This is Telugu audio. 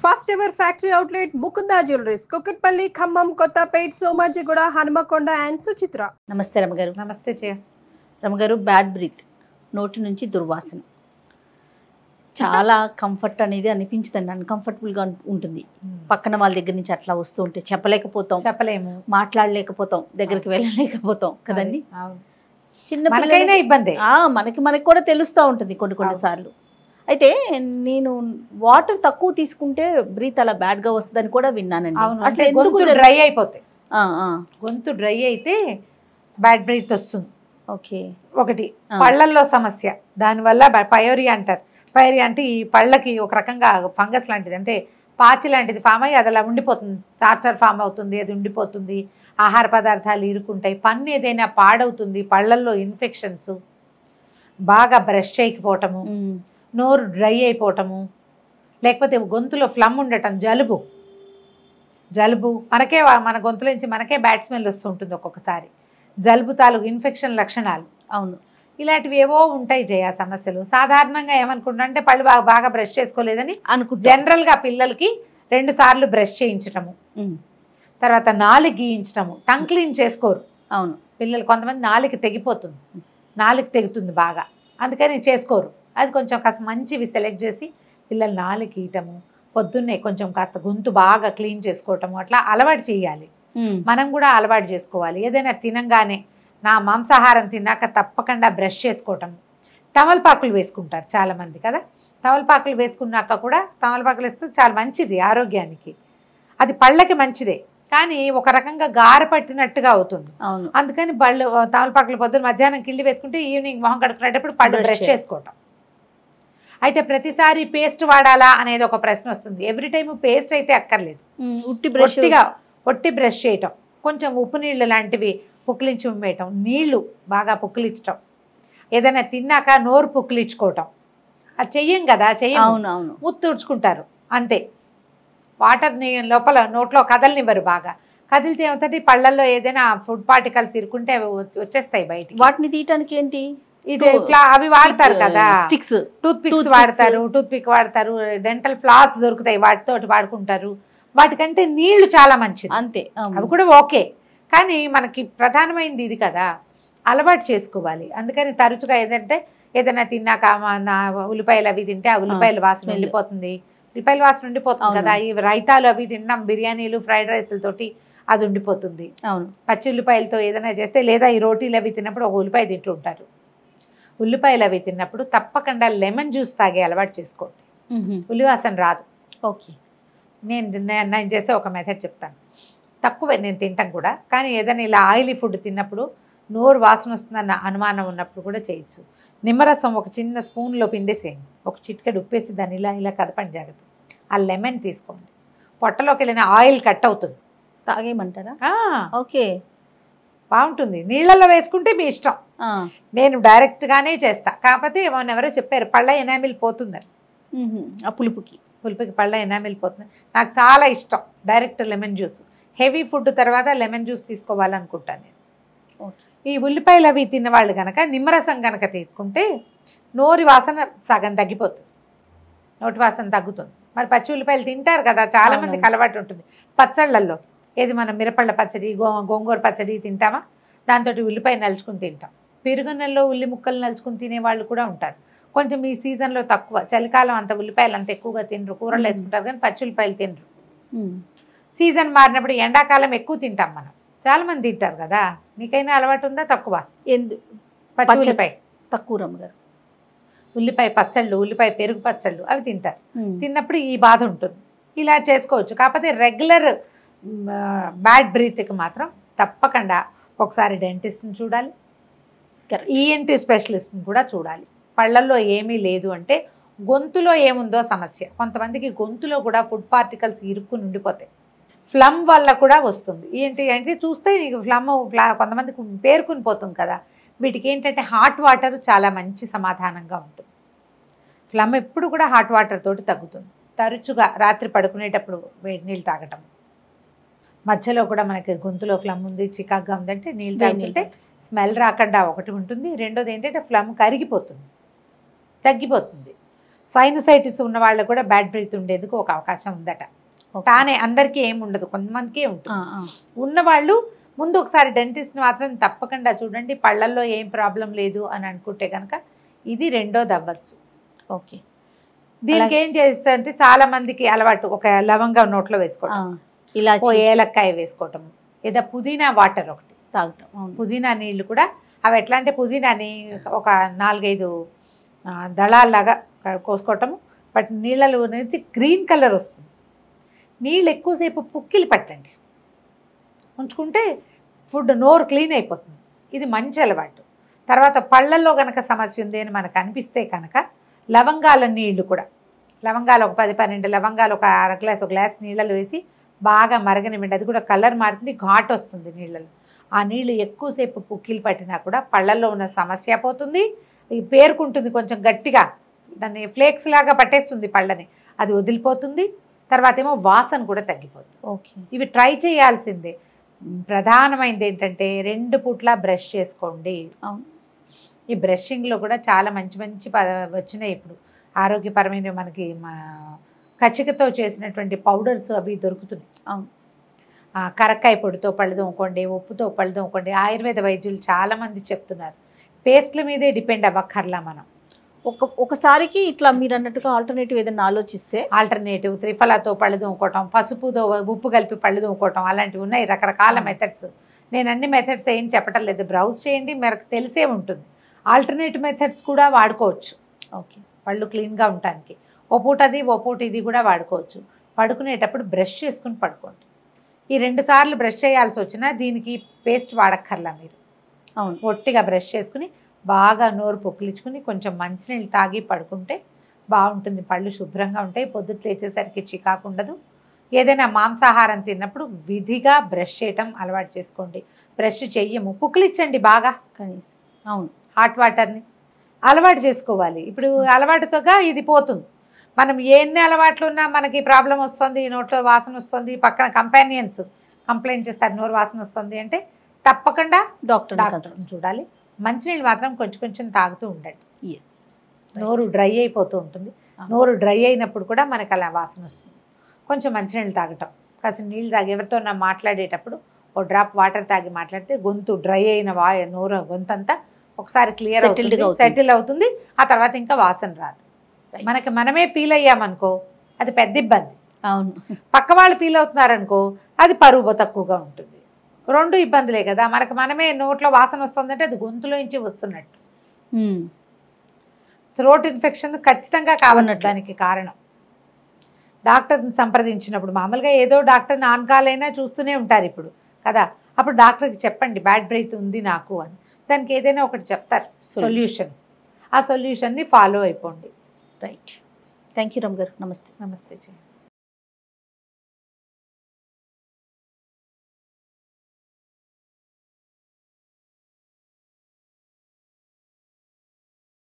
First ever factory outlet Mukunda jewelleries Kukatpally Khammam Kothapet Somajiguda Hanamkonda and Suchitra. నమస్తే రమగారు. నమస్తే జయ. రమగారు, బ్యాడ్ బ్రీత్, నోటి నుంచి దుర్వాసన చాలా కంఫర్ట్ అనేది అనిపించదండి, అన్కంఫర్టబుల్గా ఉంటుంది. పక్కన వాళ్ళ దగ్గర నుంచి అట్లా వస్తూ ఉంటే చెప్పలేము, మాట్లాడలేకపోతాం, దగ్గరికి వెళ్ళలేకపోతాం కదండి. చిన్న పిల్లలైనా ఇబ్బంది, మనకి కూడా తెలుస్తూ ఉంటుంది కొన్ని సార్లు. అయితే నేను వాటర్ తక్కువ తీసుకుంటే బ్రీత్ అలా బ్యాడ్ గా వస్తుందని కూడా విన్నానండి. అసలు ఎందుకు డ్రై అయిపోతాయి, గొంతు డ్రై అయితే బ్యాడ్ బ్రీత్ వస్తుంది. ఓకే, ఒకటి పళ్ళల్లో సమస్య, దానివల్ల పయోరియా అంటారు. పయోరియా అంటే ఈ పళ్ళకి ఒక రకంగా ఫంగస్ లాంటిది, అంటే పాచి లాంటిది ఫామ్ అయ్యి అది అలా ఉండిపోతుంది, టార్చర్ ఫామ్ అవుతుంది, అది ఉండిపోతుంది. ఆహార పదార్థాలు ఇరుక్కుంటాయి, పన్ను ఏదైనా పాడవుతుంది, పళ్ళల్లో ఇన్ఫెక్షన్స్, బాగా బ్రష్ చేయకపోవటము, నోరు డ్రై అయిపోవటము, లేకపోతే గొంతులో ఫ్లమ్ ఉండటం, జలుబు మన గొంతులో నుంచి మనకే బ్యాడ్ స్మెల్ వస్తుంటుంది ఒక్కొక్కసారి. జలుబు తాలూకు ఇన్ఫెక్షన్ లక్షణాలు, అవును, ఇలాంటివి ఏవో ఉంటాయి జయ సమస్యలు. సాధారణంగా ఏమనుకుంటా అంటే పళ్ళు బాగా బ్రష్ చేసుకోలేదని జనరల్గా పిల్లలకి 2 సార్లు బ్రష్ చేయించటము, తర్వాత నాలుగు గీయించటము, టంగ్ క్లీన్ చేసుకోరు. అవును, పిల్లలు కొంతమంది నాలుగు తెగిపోతుంది, నాలుగు తెగుతుంది బాగా, అందుకని చేసుకోరు. అది కొంచెం కాస్త మంచివి సెలెక్ట్ చేసి పిల్లలు నాలుగు గీయటము, పొద్దున్నే కొంచెం కాస్త గొంతు బాగా క్లీన్ చేసుకోవటము, అట్లా అలవాటు చేయాలి. మనం కూడా అలవాటు చేసుకోవాలి. ఏదైనా తినంగానే నా మాంసాహారం తిన్నాక తప్పకుండా బ్రష్ చేసుకోవటం. తమలపాకులు వేసుకుంటారు చాలామంది కదా, తమలపాకులు వేసుకున్నాక కూడా తమలపాకులు వేస్తే చాలా మంచిది ఆరోగ్యానికి, అది పళ్ళకి మంచిదే. కానీ ఒక రకంగా గార పట్టినట్టుగా అవుతుంది. అందుకని తమలపాకులు పొద్దున్న మధ్యాహ్నం కిళ్ళి వేసుకుంటే ఈవినింగ్ మొహం కడుక్కునేటప్పుడు పళ్ళు బ్రష్ చేసుకోవటం. అయితే ప్రతిసారి పేస్ట్ వాడాలా అనేది ఒక ప్రశ్న వస్తుంది. ఎవ్రీ టైం పేస్ట్ అయితే అక్కర్లేదు, ఒట్టి బ్రష్ చేయటం, కొంచెం ఉప్పు నీళ్ళు లాంటివి పుక్కిలించి ఉమ్మేయటం, నీళ్లు బాగా పుక్కిలించటం, ఏదైనా తిన్నాక నోరు పుక్కిలించుకోవటం. అది చెయ్యం కదా, తుడుచుకుంటారు అంతే. వాటర్ లోపల నోట్లో కదలనివ్వరు, బాగా కదిలితే ఏమవుతుంది పళ్ళల్లో ఏదైనా ఫుడ్ పార్టికల్స్ ఇరుకుంటే అవి వచ్చేస్తాయి బయటికి. వాటిని తీయటానికి ఏంటి, అవి వాడతారు కదా, స్టిక్స్, టూత్ పిక్స్ వాడతారు, డెంటల్ ఫ్లాస్ దొరుకుతాయి, వాటితో వాడుకుంటారు. వాటికంటే నీళ్లు చాలా మంచిది అంతే, అవి కూడా ఓకే. కానీ మనకి ప్రధానమైనది ఇది కదా, అలవాటు చేసుకోవాలి. అందుకని తరచుగా ఏదైనా తిన్నాక ఉల్లిపాయలు అవి తింటే ఆ ఉల్లిపాయల వాసన ఉండిపోతుంది, కదా. ఈ రైతాలు అవి తిన్నాం, బిర్యానీలు, ఫ్రైడ్ రైస్లతోటి అది ఉండిపోతుంది. అవును, పచ్చి ఉల్లిపాయలతో ఏదైనా చేస్తే, లేదా ఈ రోటీలు అవి తిన్నప్పుడు ఒక ఉల్లిపాయ తింటూ ఉంటారు. ఉల్లిపాయలు అవి తిన్నప్పుడు తప్పకుండా లెమన్ జ్యూస్ తాగే అలవాటు చేసుకోండి, ఉల్లివాసన రాదు. ఓకే, నేను చేసే ఒక మెథడ్ చెప్తాను. తక్కువే నేను తింటాం కూడా, కానీ ఏదైనా ఇలా ఆయిలీ ఫుడ్ తిన్నప్పుడు నోరు వాసన వస్తుందన్న అనుమానం ఉన్నప్పుడు కూడా చేయొచ్చు. నిమ్మరసం ఒక చిన్న స్పూన్లో పిండేసేయండి, ఒక చిటికెడు ఉప్పేసి దాన్ని ఇలా కదపండి జాగ్రత్త. ఆ లెమన్ తీసుకోండి, పొట్టలోకి వెళ్ళిన ఆయిల్ కట్ అవుతుంది, తాగేయమంటారా? ఓకే, బాగుంటుంది. నీళ్ళల్లో వేసుకుంటే మీ ఇష్టం, నేను డైరెక్ట్గానే చేస్తా. కాకపోతే ఎవరో చెప్పారు పళ్ళ ఎనామిల్ పోతుందని, ఆ పులుపుకి పళ్ళ ఎనామిల్ పోతుంది. నాకు చాలా ఇష్టం direct lemon juice. Heavy food తర్వాత లెమన్ జ్యూస్ తీసుకోవాలనుకుంటాను నేను. ఈ ఉల్లిపాయలు అవి తిన్నవాళ్ళు కనుక నిమ్మరసం కనుక తీసుకుంటే నోరి వాసన సగం తగ్గిపోతుంది, నోటి వాసన తగ్గుతుంది. మరి పచ్చి ఉల్లిపాయలు తింటారు కదా, చాలా మందికి అలవాటు ఉంటుంది. పచ్చళ్ళల్లో ఏది మనం మిరపళ్ళ పచ్చడి, గోంగూర పచ్చడి తింటామా, దాంతో ఉల్లిపాయ నలుచుకుని తింటాం. పెరుగున్నెల్లో ఉల్లి ముక్కలు నలుచుకుని తినేవాళ్ళు కూడా ఉంటారు. కొంచెం ఈ సీజన్లో తక్కువ, చలికాలం అంత ఉల్లిపాయలు అంత ఎక్కువగా తినరు, కూరలు వేసుకుంటారు కానీ పచ్చి ఉల్లిపాయలు తినరు. సీజన్ మారినప్పుడు ఎండాకాలం ఎక్కువ తింటాం మనం, చాలా మంది తింటారు కదా. నీకైనా అలవాటు ఉందా? తక్కువ, పచ్చి ఉల్లిపాయ తక్కువ రమ్మగారు. ఉల్లిపాయ పచ్చళ్ళు, ఉల్లిపాయ పెరుగు పచ్చళ్ళు అవి తింటారు. తిన్నప్పుడు ఈ బాధ ఉంటుంది. ఇలా చేసుకోవచ్చు. కాకపోతే రెగ్యులర్ బ్యాడ్ బ్రీత్కి మాత్రం తప్పకుండా ఒకసారి డెంటిస్ట్ని చూడాలి, ఈఎన్టీ స్పెషలిస్ట్ని కూడా చూడాలి. పళ్ళల్లో ఏమీ లేదు అంటే గొంతులో ఏముందో సమస్య. కొంతమందికి గొంతులో కూడా ఫుడ్ పార్టికల్స్ ఇరుక్కుని ఉండిపోతాయి, ఫ్లమ్ వల్ల కూడా వస్తుంది. ఏంటి చూస్తే నీకు ఫ్లమ్ కొంతమందికి పేరుకుని పోతుంది కదా. వీటికి ఏంటంటే హాట్ వాటర్ చాలా మంచి సమాధానంగా ఉంటుంది. ఫ్లమ్ ఎప్పుడు కూడా హాట్ వాటర్ తోటి తగ్గుతుంది. తరచుగా రాత్రి పడుకునేటప్పుడు వేడి నీళ్ళు తాగటం, మధ్యలో కూడా మనకి గొంతులో ఫ్లమ్ ఉంది, చికాగ్గా ఉందంటే నీళ్ళు తాగుతుంటే స్మెల్ రాకుండా ఒకటి ఉంటుంది. రెండోది ఏంటంటే ఫ్లమ్ కరిగిపోతుంది, తగ్గిపోతుంది. సైనసైటిస్ ఉన్న వాళ్ళకు కూడా బ్యాడ్ బ్రీత్ ఉండేందుకు ఒక అవకాశం ఉందట. తానే అందరికీ ఏమి ఉండదు, కొంతమందికే ఉంటుంది. ఉన్నవాళ్ళు ముందు ఒకసారి డెంటిస్ట్ని మాత్రం తప్పకుండా చూడండి. పళ్ళల్లో ఏం ప్రాబ్లం లేదు అని అనుకుంటే కనుక ఇది రెండోది అవ్వచ్చు. ఓకే. దీనికి ఏం చేస్తారంటే చాలా మందికి అలవాటు ఒక లవంగా నోట్లో వేసుకోవటం, ఇలా ఏలక్కాయ వేసుకోవటం, లేదా పుదీనా వాటర్ ఒకటి తాగటం. పుదీనా నీళ్ళు కూడా అవి ఎట్లా అంటే పుదీనాని ఒక 4-5 దళాల్లాగా కోసుకోవటము. బట్ నీళ్ళలో నుంచి గ్రీన్ కలర్ వస్తుంది. నీళ్ళు ఎక్కువసేపు పుక్కిలి పట్టండి, ఉంచుకుంటే ఫుడ్ నోరు క్లీన్ అయిపోతుంది. ఇది మంచి అలవాటు. తర్వాత పళ్ళల్లో కనుక సమస్య ఉంది అని మనకు అనిపిస్తే కనుక లవంగాల నీళ్లు కూడా, లవంగాలు ఒక 10-12 లవంగాలు ఒక ఒక గ్లాస్ నీళ్ళలో వేసి బాగా మరగనివ్వండి. అది కూడా కలర్ మారుతుంది, ఘాట్ వస్తుంది నీళ్ళలో. ఆ నీళ్ళు ఎక్కువసేపు పుక్కిలు పట్టినా కూడా పళ్ళల్లో ఉన్న సమస్య పోతుంది. పేరుకుంటుంది కొంచెం గట్టిగా, దాన్ని ఫ్లేక్స్ లాగా పట్టేస్తుంది పళ్ళని, అది వదిలిపోతుంది. తర్వాత ఏమో వాసన కూడా తగ్గిపోతుంది. ఓకే. ఇవి ట్రై చేయాల్సిందే. ప్రధానమైనది ఏంటంటే 2 పూట్ల బ్రష్ చేసుకోండి. ఈ బ్రషింగ్లో కూడా చాలా మంచి మంచి వచ్చినాయి ఇప్పుడు ఆరోగ్యపరమైన. మనకి కచ్చికతో చేసినటువంటి పౌడర్స్ అవి దొరుకుతున్నాయి. కరక్కాయ పొడితో పళ్ళు తోముకోండి, ఉప్పుతో పళ్ళు తోముకోండి. ఆయుర్వేద వైద్యులు చాలామంది చెప్తున్నారు. పేస్ట్ల మీదే డిపెండ్ అవ్వక్కర్లా మనం. ఒకసారికి ఇట్లా మీరు అన్నట్టుగా ఆల్టర్నేటివ్ ఏదైనా ఆలోచిస్తే, ఆల్టర్నేటివ్ త్రిఫలాతో పళ్ళు తోముకోవటం, పసుపుతో ఉప్పు కలిపి పళ్ళు తోముకోవటం, అలాంటివి ఉన్నాయి రకరకాల మెథడ్స్. నేను అన్ని మెథడ్స్ ఏం చెప్పటం లేదు, బ్రౌజ్ చేయండి, మనకు తెలిసే ఉంటుంది. ఆల్టర్నేటివ్ మెథడ్స్ కూడా వాడుకోవచ్చు. ఓకే, పళ్ళు క్లీన్గా ఉండటానికి ఓ పూట అది ఓ పూట ఇది కూడా వాడుకోవచ్చు. పడుకునేటప్పుడు బ్రష్ చేసుకుని పడుకోండి. ఈ 2 సార్లు బ్రష్ చేయాల్సి వచ్చినా దీనికి పేస్ట్ వాడక్కర్లా మీరు. అవును, ఒట్టిగా బ్రష్ చేసుకుని బాగా నోరు పొక్కిలించుకుని కొంచెం మంచినీళ్ళు తాగి పడుకుంటే బాగుంటుంది. పళ్ళు శుభ్రంగా ఉంటాయి, పొద్దుట లేచేసరికి చికాకు ఉండదు. ఏదైనా మాంసాహారం తిన్నప్పుడు విధిగా బ్రష్ చేయటం అలవాటు చేసుకోండి. బ్రష్ చెయ్యము, పుక్కిలించండి బాగా కనీసం. అవును, హాట్ వాటర్ని అలవాటు చేసుకోవాలి. ఇప్పుడు అలవాటుతోగా ఇది పోతుంది. మనం ఎన్ని అలవాట్లు ఉన్నా మనకి ప్రాబ్లం వస్తుంది, నోట్లో వాసన వస్తుంది, పక్కన కంపానియన్స్ కంప్లైంట్ చేస్తారు నోరు వాసన వస్తుంది అంటే తప్పకుండా డాక్టర్ని చూడాలి. మంచినీళ్ళు మాత్రం కొంచెం కొంచెం తాగుతూ ఉండండి. ఎస్, నోరు డ్రై అయిపోతూ ఉంటుంది. నోరు డ్రై అయినప్పుడు కూడా మనకు అలా వాసన వస్తుంది. కొంచెం మంచినీళ్ళు తాగటం, కాసిన నీళ్ళు తాగి ఎవరితో మాట్లాడేటప్పుడు ఓ డ్రాప్ వాటర్ తాగి మాట్లాడితే గొంతు డ్రై అయిన నోరు గొంతంతా ఒకసారి క్లియర్ సెటిల్ అవుతుంది. ఆ తర్వాత ఇంకా వాసన రాదు. మనకి మనమే ఫీల్ అయ్యామనుకో అది పెద్ద ఇబ్బంది. అవును, పక్క వాళ్ళు ఫీల్ అవుతున్నారనుకో అది పరువు తక్కువగా ఉంటుంది. 2 ఇబ్బందులే కదా. మనకు మనమే నోట్లో వాసన వస్తుందంటే అది గొంతులో నుంచి వస్తున్నట్టు. థ్రోట్ ఇన్ఫెక్షన్ ఖచ్చితంగా కావన్నట్టు దానికి కారణం. డాక్టర్ని సంప్రదించినప్పుడు మామూలుగా ఏదో డాక్టర్ని ఆన్కాలైనా చూస్తూనే ఉంటారు ఇప్పుడు కదా. అప్పుడు డాక్టర్కి చెప్పండి బ్యాడ్ బ్రీత్ ఉంది నాకు అని. దానికి ఏదైనా ఒకటి చెప్తారు సొల్యూషన్. ఆ సొల్యూషన్ని ఫాలో అయిపోండి. రైట్. థ్యాంక్ యూ రమ్ గారు. నమస్తే. నమస్తే.